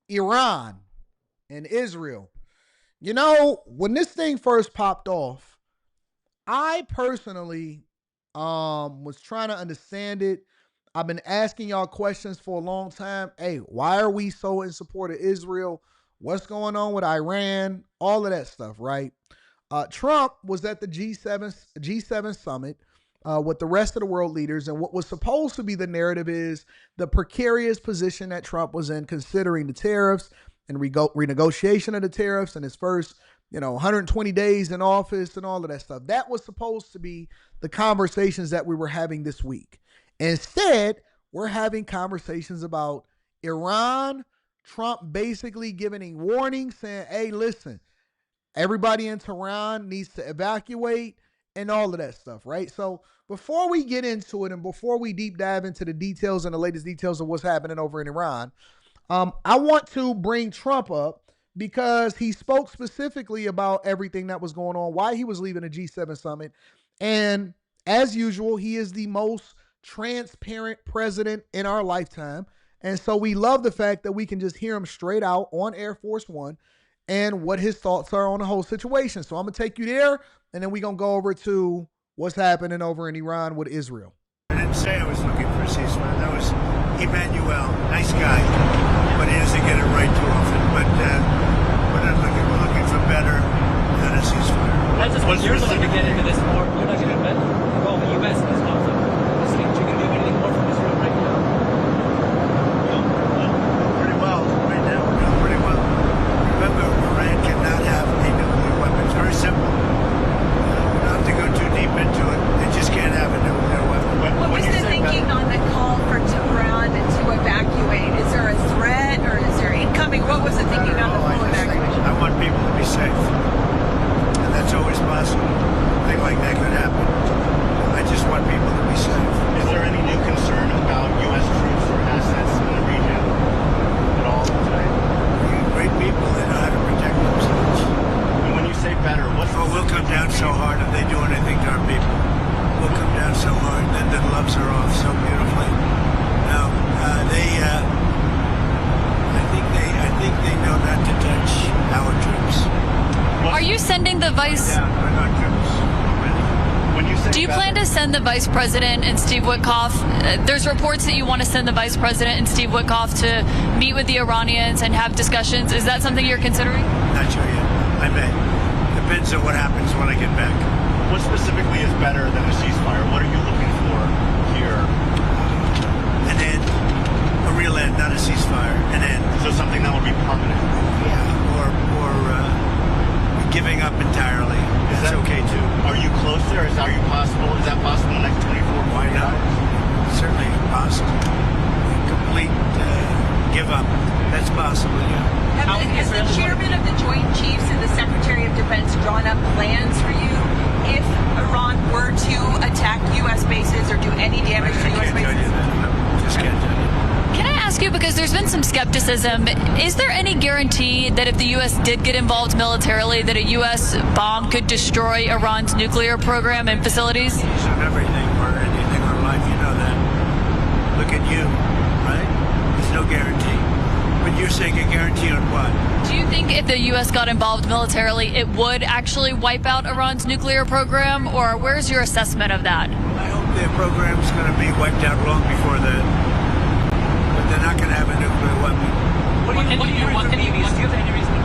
Iran and Israel. You know, when this thing first popped off, I personally was trying to understand it. I've been asking y'all questions for a long time. Hey, why are we so in support of Israel? What's going on with Iran? All of that stuff, right? Trump was at the G7 summit with the rest of the world leaders, and what was supposed to be the narrative is the precarious position that Trump was in, considering the tariffs and renegotiation of the tariffs in his first, 120 days in office and all of that stuff. That was supposed to be the conversations that we were having this week. Instead, we're having conversations about Iran, Trump basically giving a warning saying, hey, listen, everybody in Tehran needs to evacuate and all of that stuff, right? So before we get into it and before we deep dive into the details and the latest details of what's happening over in Iran, I want to bring Trump up because he spoke specifically about everything that was going on, why he was leaving the G7 summit. And as usual, he is the most transparent president in our lifetime. And so we love the fact that we can just hear him straight out on Air Force One and what his thoughts are on the whole situation. So I'm going to take you there, and then we're going to go over to what's happening over in Iran with Israel. I didn't say I was looking for a ceasefire. That was Emmanuel, nice guy, but he doesn't get it right too often. But we're not looking. We're looking for better than a ceasefire. That's just what you're looking to get into this more. You're not going to bet involve the U.S. in this conflict. Does it mean you can do anything more from Israel right now? Pretty well right now. We're doing pretty well. Remember, Iran cannot have a nuclear weapon. It's very simple. We don't have to go too deep into it. They just can't have a nuclear weapon. What was the thinking on the call for Tehran to evacuate? Is there a threat or is there incoming? What was the thinking on the full evacuation? I want people to be safe. And that's always possible. A thing like that could happen. I just want people to be safe. Is there any new concern about U.S. troops or assets in the region at all today? Great people, they know how to protect themselves. And when you say better, what's We'll come down so hard if they do anything to our people. We'll come down so hard, then the gloves are off so beautifully. Now, I think they know not to touch our troops. Are you sending the vice? Down, but not troops. when you say Do you plan to send the vice president and Steve Witkoff? There's reports that you want to send the vice president and Steve Witkoff to meet with the Iranians and have discussions. Is that something you're considering? Not sure yet. I may. Depends on what happens when I get back. what specifically is better than a ceasefire? What are you looking for here? An end. A real end, not a ceasefire. An end. So something that will be permanent. Yeah. Or giving up entirely. Is that okay too? Are you close there? Is that possible? Is that possible in the next 24, 48 Why not? hours? Certainly possible. Complete give up. That's possible, yeah. Has the chairman of the Joint Chiefs and the Secretary of Defense drawn up plans for you if Iran were to attack U.S. bases or do any damage to U.S. I can't tell you bases? that. I just can't tell you. Can I ask you, because there's been some skepticism, is there any guarantee that if the U.S. did get involved militarily, that a U.S. bomb could destroy Iran's nuclear program and facilities? Of everything or anything in life, you know that. Look at you, right? There's no guarantee. But you're saying a guarantee on what? Do you think if the U.S. got involved militarily, it would actually wipe out Iran's nuclear program, or where's your assessment of that? I hope their program's going to be wiped out long before that. But they're not going to have a nuclear weapon. Do you have any reason to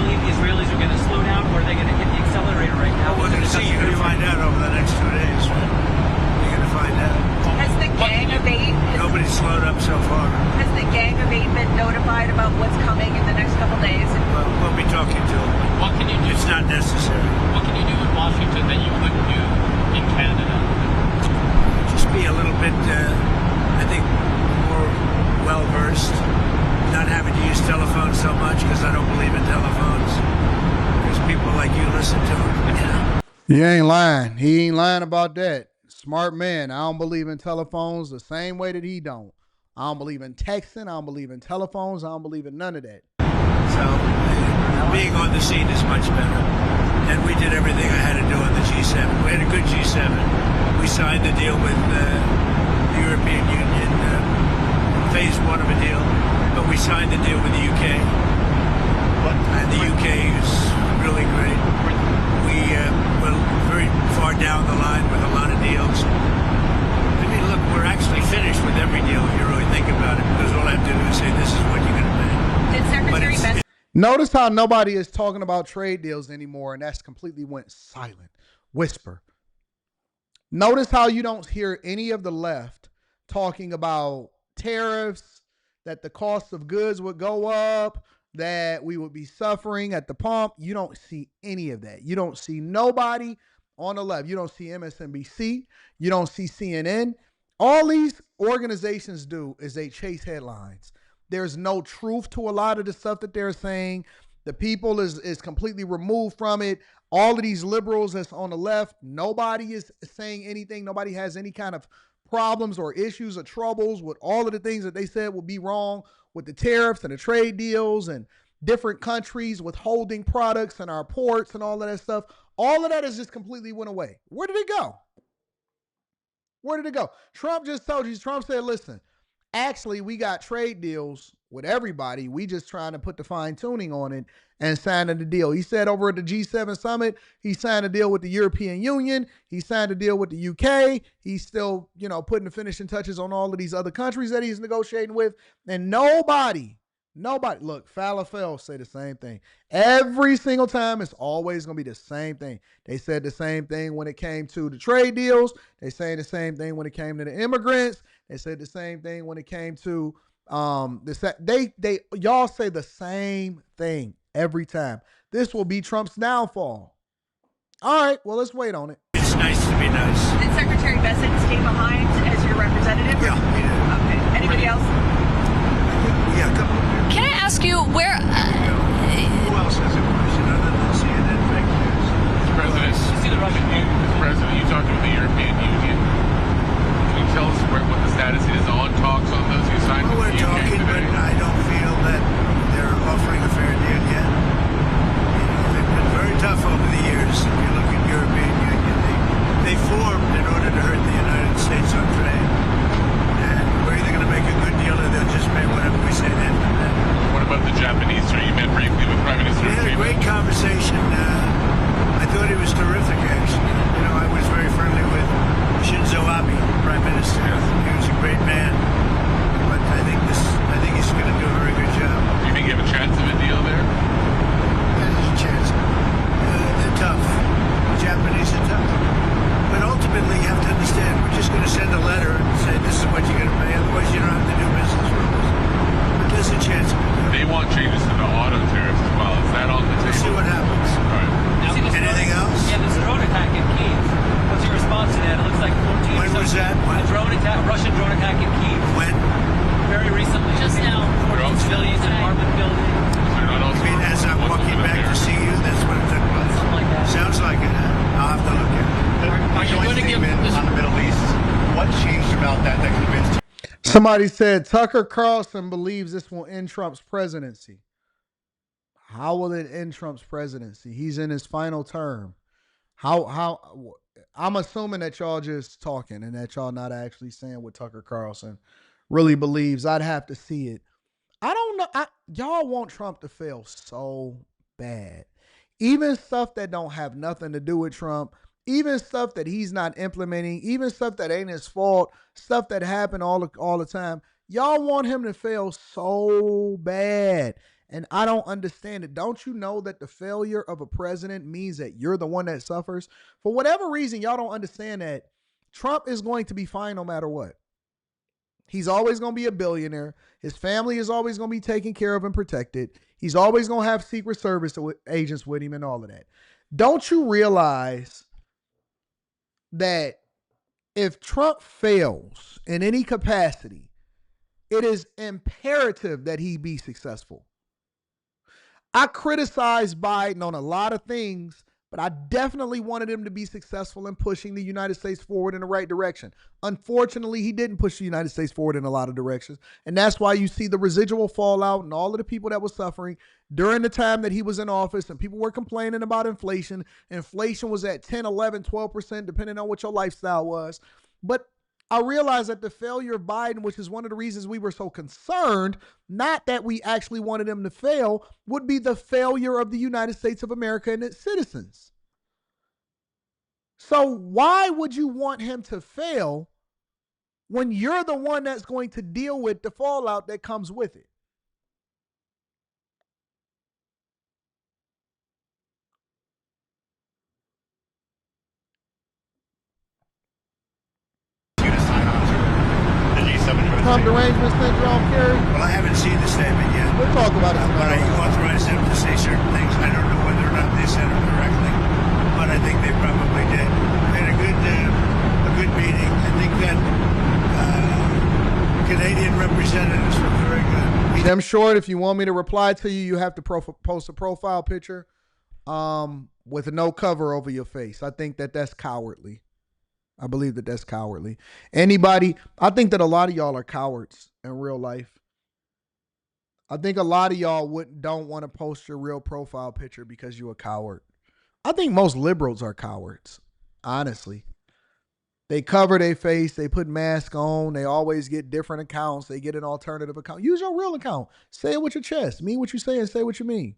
believe the Israelis are going to slow down, or are they going to hit the accelerator right now? Well, we're going to see. You're going to find out over the next 2 days, right? You're going to find out. Has the Gang of Eight Nobody's slowed up so far. has the Gang of Eight been notified about what's coming in the next couple days? Well, we'll be talking to them. What can you do? It's not necessary. What can you do in Washington that you couldn't do in Canada? Just be a little bit, I think, more well-versed. Not having to use telephones so much because I don't believe in telephones. Because people like you listen to them. Yeah. He ain't lying. He ain't lying about that. Smart man. I don't believe in telephones the same way that he don't. I don't believe in texting. I don't believe in telephones. I don't believe in none of that. So being on the scene is much better. And we did everything I had to do on the G7. We had a good G7. We signed the deal with the European Union, phase one of a deal. But we signed the deal with the UK. Notice how nobody is talking about trade deals anymore, and that's completely went silent. Whisper. Notice how you don't hear any of the left talking about tariffs, that the cost of goods would go up, that we would be suffering at the pump. You don't see any of that. You don't see nobody on the left. You don't see MSNBC. You don't see CNN. All these organizations do is they chase headlines. There's no truth to a lot of the stuff that they're saying. The people is completely removed from it. All of these liberals that's on the left, nobody is saying anything. Nobody has any kind of problems or issues or troubles with all of the things that they said would be wrong with the tariffs and the trade deals and different countries withholding products and our ports and all of that stuff. All of that has just completely went away. Where did it go? Where did it go? Trump just told you. Trump said, listen, actually, we got trade deals with everybody. We just trying to put the fine tuning on it and signing the deal. He said over at the G7 summit, he signed a deal with the European Union. He signed a deal with the UK. He's still, putting the finishing touches on all of these other countries that he's negotiating with. And nobody, look, Falafel say the same thing. Every single time, it's always going to be the same thing. They said the same thing when it came to the trade deals. They say the same thing when it came to the immigrants. They said the same thing when it came to y'all say the same thing every time. This will be Trump's downfall. All right, well, let's wait on it. It's nice to be nice. Did Secretary Bessent stay behind as your representative? Yeah, he did. Okay. Anybody else? Yeah, a couple of people. Can I ask you where? Who else has a question other than CNN fake news? Mr. President, Mr. President, you talked about the European Union. Can you tell us what the status is on talks on those you signed Well, with we're the UK talking, but today? I don't feel that they're offering a fair deal yet. They've been very tough over the years. If you look at European Union, they formed in order to hurt the United States on trade. And we're either going to make a good deal or they'll just pay whatever we say then. What about the Japanese, sir? You met briefly with Prime Minister We had a great conversation. I thought he was terrific, actually. I was very friendly with Shinzo Abe, Prime Minister. Yes. He was a great man. But I think he's going to do a very good job. Do you think you have a chance of a deal there? There's a chance. They're tough. The Japanese are tough. But ultimately, you have to understand, we're just going to send a letter and say, this is what you're going to pay. Otherwise, you don't have to do business with us. But there's a chance. They want changes to the auto tariffs as well. Is that on the We'll see table? what happens. All right. Anything else? Yeah, this drone attack in Kyiv. What's your response to that? It looks like 14. When was that? When? A Russian drone attack in Kyiv. When? Very recently. Just now. 14 civilians in an apartment building. They're not also I mean, as I'm what's walking over back there? to see you, that's what it took place. Something like that. Sounds like it. I'll have to look at it. Are you going to give on the Middle East? What changed about that convinced you? Somebody said Tucker Carlson believes this will end Trump's presidency. How will it end Trump's presidency? He's in his final term. How I'm assuming that y'all just talking and that y'all not actually saying what Tucker Carlson really believes. I'd have to see it. I don't know. Y'all want Trump to fail so bad. Even stuff that don't have nothing to do with Trump, even stuff that he's not implementing, even stuff that ain't his fault, stuff that happened all the time. Y'all want him to fail so bad. And I don't understand it. Don't you know that the failure of a president means that you're the one that suffers? For whatever reason, y'all don't understand that Trump is going to be fine no matter what. He's always going to be a billionaire. His family is always going to be taken care of and protected. He's always going to have Secret Service agents with him and all of that. Don't you realize that if Trump fails in any capacity, it is imperative that he be successful? I criticized Biden on a lot of things, but I definitely wanted him to be successful in pushing the United States forward in the right direction. Unfortunately, he didn't push the United States forward in a lot of directions. And that's why you see the residual fallout and all of the people that were suffering during the time that he was in office, and people were complaining about inflation. Inflation was at 10, 11, 12%, depending on what your lifestyle was. But I realized that the failure of Biden, which is one of the reasons we were so concerned, not that we actually wanted him to fail, would be the failure of the United States of America and its citizens. So why would you want him to fail when you're the one that's going to deal with the fallout that comes with it? Trump derangement syndrome, Kerry? Well, I haven't seen the statement yet. We'll talk about it But I tomorrow. authorized them to say certain things. I don't know whether or not they said it directly, but I think they probably did. We had a good meeting. I think that Canadian representatives were very good. Jim Short, if you want me to reply to you, you have to post a profile picture with no cover over your face. I think that that's cowardly. I believe that that's cowardly. Anybody, I think that a lot of y'all are cowards in real life. I think a lot of y'all don't want to post your real profile picture because you're a coward. I think most liberals are cowards, honestly. They cover their face. They put masks on. They always get different accounts. They get an alternative account. Use your real account. Say it with your chest. Mean what you say and say what you mean.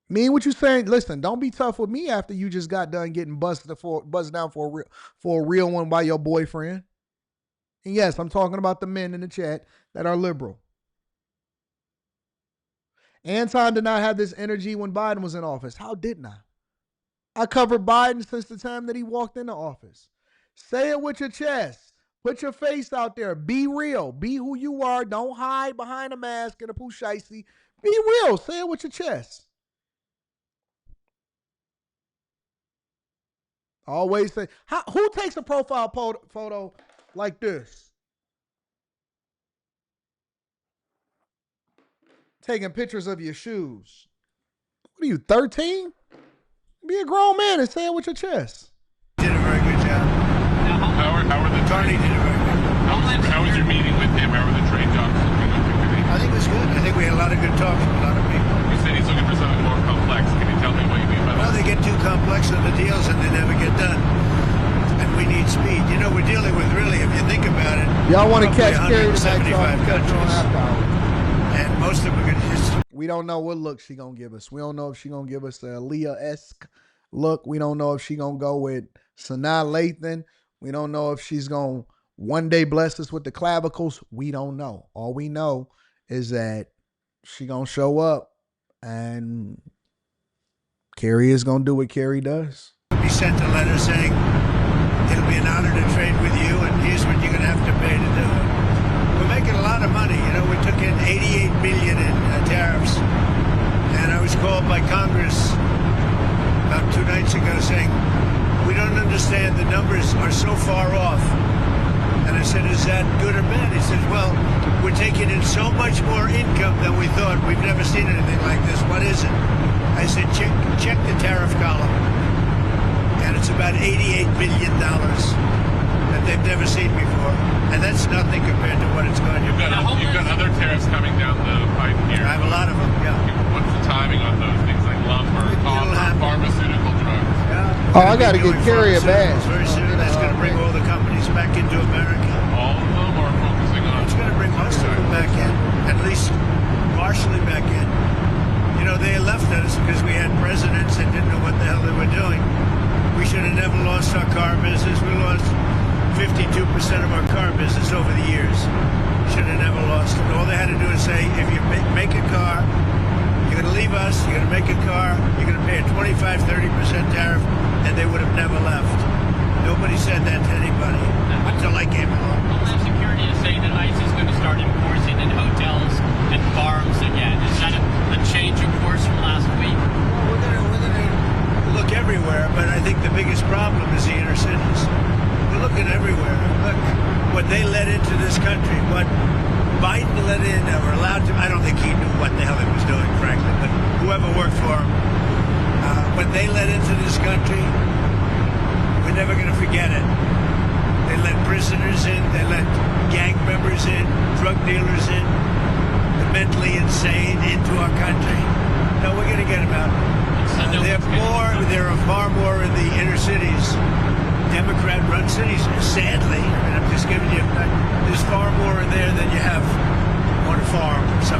Mean what you saying. Listen, don't be tough with me after you just got done getting buzzed down for a real one by your boyfriend. And yes, I'm talking about the men in the chat that are liberal. Anton did not have this energy when Biden was in office. How didn't I? I covered Biden since the time that he walked into office. Say it with your chest. Put your face out there. Be real. Be who you are. Don't hide behind a mask and a pushaisi. Be real. Say it with your chest. Always say, who takes a profile photo like this? Taking pictures of your shoes. What are you, 13? Be a grown man and say it with your chest. Did a very good job. How are the Carney did a very good job. How was your meeting with him? How were the trade talks looking up today? I think it was good. I think we had a lot of good talks with a lot of people. You said he's looking for something more complex. Can you tell me what you mean by Well, that? they get too complex in the deals and they never get done. And we need speed. You know, we're dealing with, really, if you think about it, y'all want to roughly catch Carrie tonight, 175 countries. And most of them are going to just... We don't know what look she going to give us. We don't know if she going to give us a Leah-esque look. We don't know if she going to go with Sanaa Lathan. We don't know if she's going to one day bless us with the clavicles. We don't know. All we know is that she going to show up and Carrie is going to do what Carrie does. He sent a letter saying, it'll be an honor to trade with you, and here's what you're going to have to pay to do it. We're making a lot of money. You know, we took in $88 billion in tariffs, and I was called by Congress about 2 nights ago saying, we don't understand, the numbers are so far off. And I said, is that good or bad? He says, well, we're taking in so much more income than we thought. We've never seen anything like this. What is it? I said, check the tariff column. And it's about $88 billion that they've never seen before. And that's nothing compared to what it's going to be. You've got other tariffs coming down the pipe here. I have a lot of them, yeah. What's the timing on those things like lumber, copper, pharmaceutical drugs? Yeah. Oh, I got to get Carrie a bag. Very soon. That's going to bring all the companies back into America. All of them, or focusing on? It's going to bring most of them back in, at least partially back in. You know, they left us because we had presidents that didn't know what the hell they were doing. We should have never lost our car business. We lost 52% of our car business over the years. Should have never lost it. All they had to do is say, if you make a car, you're going to leave us, you're going to make a car, you're going to pay a 25, 30% tariff, and they would have never left. Nobody said that to anybody until I came along. Homeland Security is saying that ICE is going to start enforcing in hotels and farms again. Is that a change of course from last week? We're going to look everywhere, but I think the biggest problem is the inner cities. We're looking everywhere. Look, what they let into this country, what Biden let in, that were allowed to, I don't think he knew what the hell he was doing, frankly, but whoever worked for him, what they let into this country, we're never going to forget it. They let prisoners in, they let gang members in, drug dealers in, the mentally insane into our country. No, we're going to get them out. There are far more in the inner cities, Democrat-run cities, sadly. I mean, I'm just giving you, there's far more in there than you have on a farm or something.